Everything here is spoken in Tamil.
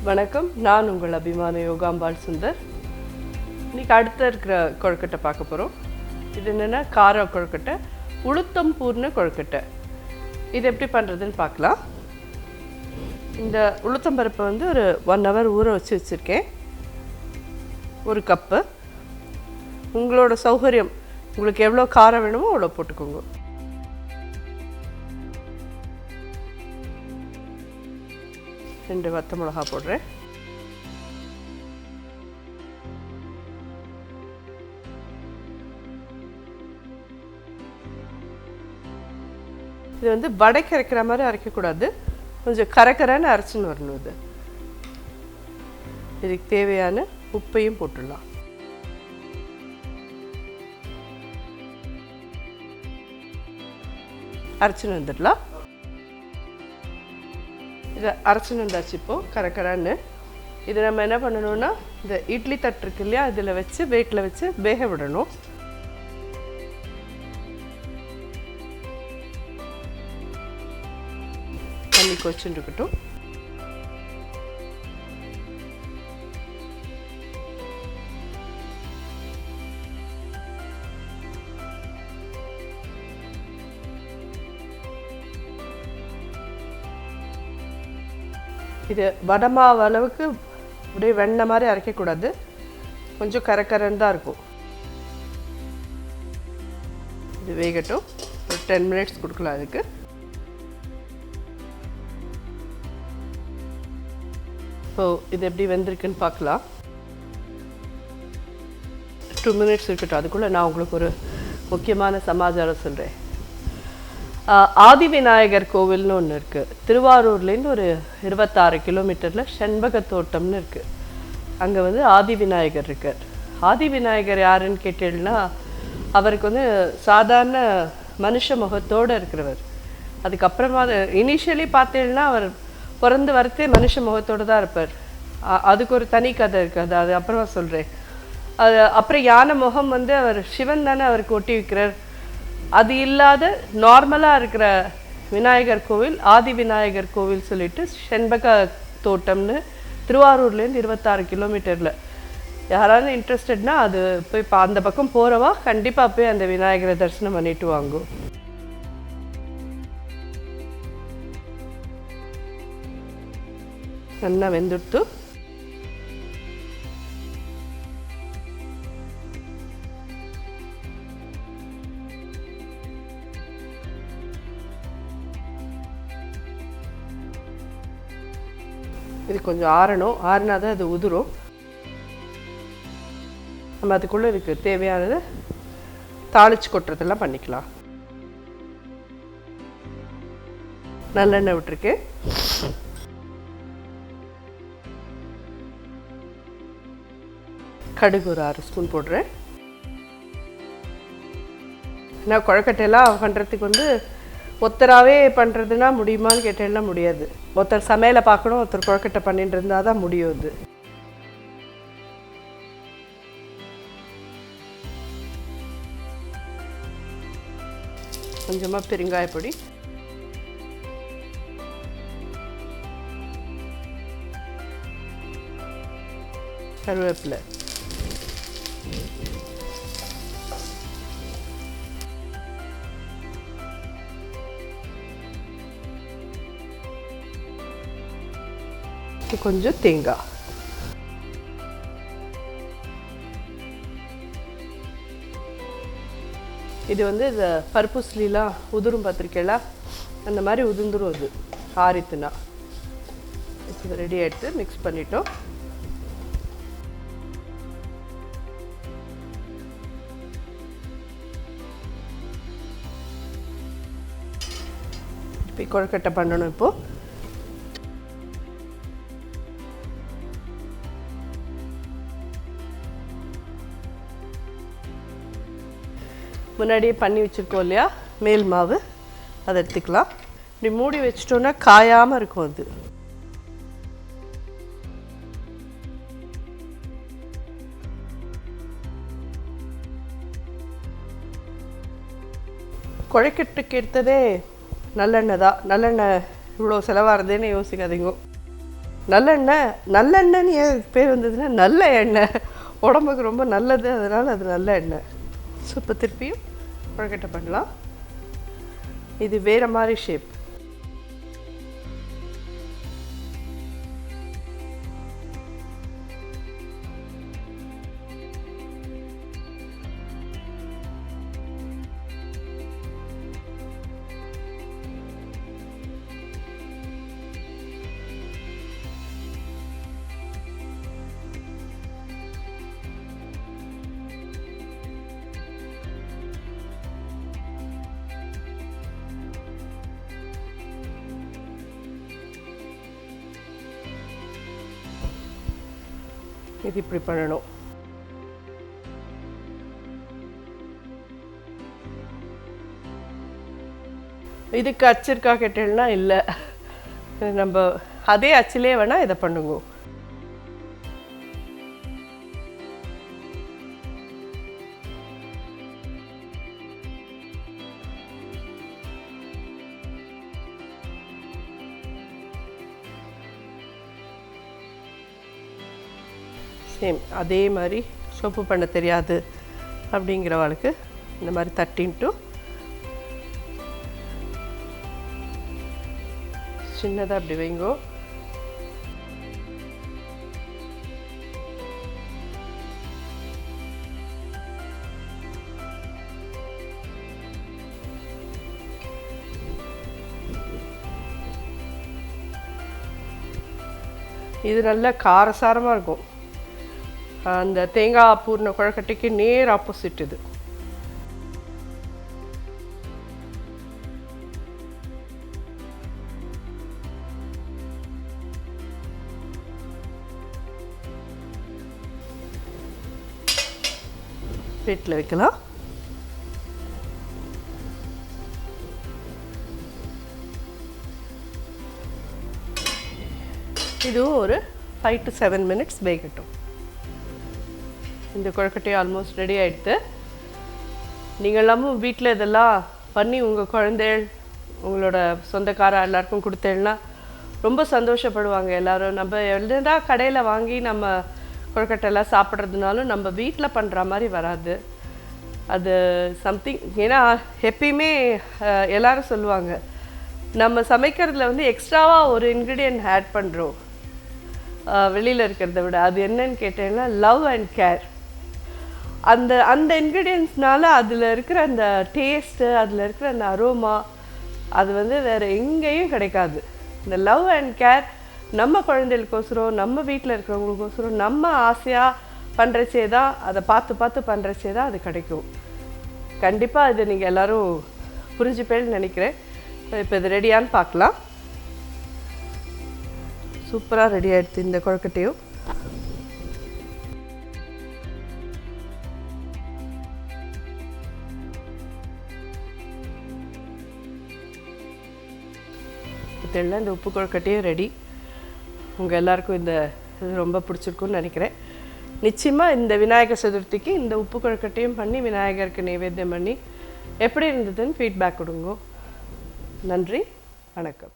வணக்கம், நான் உங்கள் அபிமான யோகாம்பால் சுந்தர். இன்றைக்கி அடுத்த இருக்கிற கொழுக்கட்டை பார்க்க போகிறோம். இது என்னென்னா கார கொழுக்கட்டை, உளுத்தம் பூர்ண கொழுக்கட்டை. இது எப்படி பண்ணுறதுன்னு பார்க்கலாம். இந்த உளுத்தம் பருப்பை வந்து ஒரு 1 hour ஊற வச்சுருக்கேன். 1 கப்பு. உங்களோட சௌகரியம், உங்களுக்கு எவ்வளோ காரம் வேணுமோ அவ்வளோ போட்டுக்கோங்க. ரெண்டு வத்த மிளகா போடுறேன். இது வந்து வடைக்கு அரைக்கிற மாதிரி அரைக்கக்கூடாது, கொஞ்சம் கரகரன்னு அரைச்சின்னு வரணும். இதுக்கு தேவையான உப்பையும் போட்டுடலாம். அரைச்சின்னு வந்துடலாம். இதை அரைச்சின்னு வந்தாச்சு. இப்போது கரகரான்னு இது நம்ம என்ன பண்ணணும்னா, இந்த இட்லி தட்டு இருக்கு இல்லையா, இதில் வச்சு வெயிட்டில் வச்சு வேக விடணும். தண்ணி கொதிச்சுட்டு இருக்கட்டும். இது வடமாவு அளவுக்கு அப்படியே வெண்ணெய் மாதிரி அரைக்கக்கூடாது, கொஞ்சம் கரகரன்னு தான் இருக்கும். இது வேகட்டும், ஒரு 10 minutes கொடுக்கலாம் அதுக்கு. இப்போது இது எப்படி வெந்திருக்குன்னு பார்க்கலாம். 2 minutes இருக்கட்டும். அதுக்குள்ளே நான் உங்களுக்கு ஒரு முக்கியமான சமாச்சாரம் சொல்கிறேன். ஆதி விநாயகர் கோவில்னு ஒன்று இருக்குது. திருவாரூர்லேருந்து ஒரு 26 கிலோமீட்டரில் செண்பக தோட்டம்னு இருக்குது. அங்கே வந்து ஆதி விநாயகர் இருக்கார். ஆதி விநாயகர் யாருன்னு கேட்டீங்கன்னா, அவருக்கு வந்து சாதாரண மனுஷ முகத்தோடு இருக்கிறவர். அதுக்கப்புறமா இனிஷியலி பார்த்தீங்கன்னா அவர் பிறந்து வரத்தே மனுஷ முகத்தோடு தான் இருப்பார். அதுக்கு ஒரு தனி கதை இருக்குது, அது அப்புறமா சொல்கிறேன். அது அப்புறம் யானை முகம் வந்து அவர் சிவன் தானே அவருக்கு ஒட்டி வைக்கிறார். அது இல்லாத நார்மலாக இருக்கிற விநாயகர் கோவில் ஆதி விநாயகர் கோவில் சொல்லிட்டு செண்பக தோட்டம்னு திருவாரூர்லேருந்து 26 கிலோமீட்டரில். யாராவது இன்ட்ரெஸ்டட்னா அது போய் அந்த பக்கம் போகிறவா கண்டிப்பாக போய் அந்த விநாயகரை தரிசனம் பண்ணிட்டு வாங்கும். நல்லா வெந்துடுத்து. இது கொஞ்சம் ஆறணும், ஆறினா தான் அது உதிரும். நம்ம அதுக்குள்ளே இதுக்கு தேவையானது தாளிச்சு கொட்டுறதெல்லாம் பண்ணிக்கலாம். நல்லெண்ணெய் விட்டுருக்கேன். கடுகு ஒரு 6 ஸ்பூன் போடுறேன். நான் கொழுக்கட்டையெல்லாம் பண்ணுறதுக்கு வந்து ஒருத்தராகவே பண்ணுறதுனா முடியுமான்னு கேட்டேன்னா முடியாது. ஒருத்தர் சமையலை பார்க்கணும், ஒருத்தர் கொழுக்கட்டை பண்ணிட்டு இருந்தால் தான் முடியும். இது கொஞ்சமாக பெருங்காயப்பொடி, கருவேப்பிலை, கொஞ்சம் தேங்காய். இது வந்து இந்த பருப்புஸ்லாம் உதிரும் பார்த்துருக்கேளா, அந்த மாதிரி உதிர்ந்துரும். அது ஆரித்துனா இது ரெடி ஆகிடுத்து. மிக்ஸ் பண்ணிட்டோம். இப்போ கொழுக்கட்டை பண்ணணும். இப்போது முன்னாடியே பண்ணி வச்சுருக்கோம் இல்லையா மேல் மாவு, அதை எடுத்துக்கலாம். இப்படி மூடி வச்சிட்டோன்னா காயாமல் இருக்கும். அது கொழுக்கட்டைக்கு எடுத்ததே நல்லெண்ணெய் தான். நல்லெண்ணெய் இவ்வளோ செலவாகிறதுன்னு யோசிக்காதீங்க. நல்லெண்ணெய் நல்லெண்ணெய்னு ஏன் பேர் வந்ததுன்னா நல்ல எண்ணெய், உடம்புக்கு ரொம்ப நல்லது, அதனால் அது நல்ல எண்ணெய். ஸோ இப்போ திருப்பியும் கொழுக்கட்டை பண்ணலாம். இது வேறு மாதிரி ஷேப். இது இப்படி பண்ணணும். இதுக்கு அச்சு இருக்கா கேட்டேன்னா இல்லை, நம்ம அதே அச்சிலே வேணால் இதை பண்ணுங்க. சேம் அதே மாதிரி சோப்பு பண்ண தெரியாது அப்படிங்கிறவளுக்கு இந்த மாதிரி தட்டின்ட்டு சின்னதாக அப்படி வைங்கோ. இது நல்ல காரசாரமாக இருக்கும். அந்த தேங்காய் பூர்ண கொழுக்கட்டைக்கு நேர் ஆப்போசிட் இது. பிளேட்டில் வைக்கலாம். இதுவும் ஒரு 5 to 7 minutes வேகட்டும். இந்த கொழுக்கட்டை ஆல்மோஸ்ட் ரெடி ஆகிடுது. நீங்கள் எல்லாமும் வீட்டில் இதெல்லாம் பண்ணி உங்கள் குழந்தைகள் உங்களோட சொந்தக்கார எல்லாருக்கும் கொடுத்தேன்னா ரொம்ப சந்தோஷப்படுவாங்க எல்லோரும். நம்ம எவ்வளோதா கடையில் வாங்கி நம்ம கொழுக்கட்டையெல்லாம் சாப்பிட்றதுனாலும் நம்ம வீட்டில் பண்ணுற மாதிரி வராது. அது சம்திங். ஏன்னா எப்பயுமே எல்லோரும் சொல்லுவாங்க நம்ம சமைக்கிறதுல வந்து எக்ஸ்ட்ராவாக ஒரு இன்க்ரீடியன்ட் ஆட் பண்ணுறோம் வெளியில் இருக்கிறத விட. அது என்னன்னு கேட்டேன்னா லவ் அண்ட் கேர். அந்த அந்த இன்க்ரீடியன்ட்ஸ்னால அதில் இருக்கிற அந்த டேஸ்ட்டு, அதில் இருக்கிற அந்த அரோமா அது வந்து வேறு எங்கேயும் கிடைக்காது. இந்த லவ் அண்ட் கேர் நம்ம குழந்தைகளுக்கோசரம், நம்ம வீட்டில் இருக்கிறவங்களுக்கோசரம் நம்ம ஆசையாக பண்ணுறச்சே தான், அதை பார்த்து பார்த்து பண்ணுறச்சே தான் அது கிடைக்கும். கண்டிப்பாக இது நீங்கள் எல்லோரும் புரிஞ்சுப்பேன்னு நினைக்கிறேன். இப்போ இது ரெடியான்னு பார்க்கலாம். சூப்பராக ரெடி ஆகிடுது இந்த கொழுக்கட்டையும். இதெல்லாம் இந்த உப்பு கொழுக்கட்டையும் ரெடி. உங்கள் எல்லாருக்கும் இந்த இது ரொம்ப பிடிச்சிருக்குன்னு நினைக்கிறேன். நிச்சயமாக இந்த விநாயகர் சதுர்த்திக்கு இந்த உப்பு கொழுக்கட்டையும் பண்ணி விநாயகருக்கு நைவேத்தியம் பண்ணி எப்படி இருந்ததுன்னு ஃபீட்பேக் கொடுங்க. நன்றி, வணக்கம்.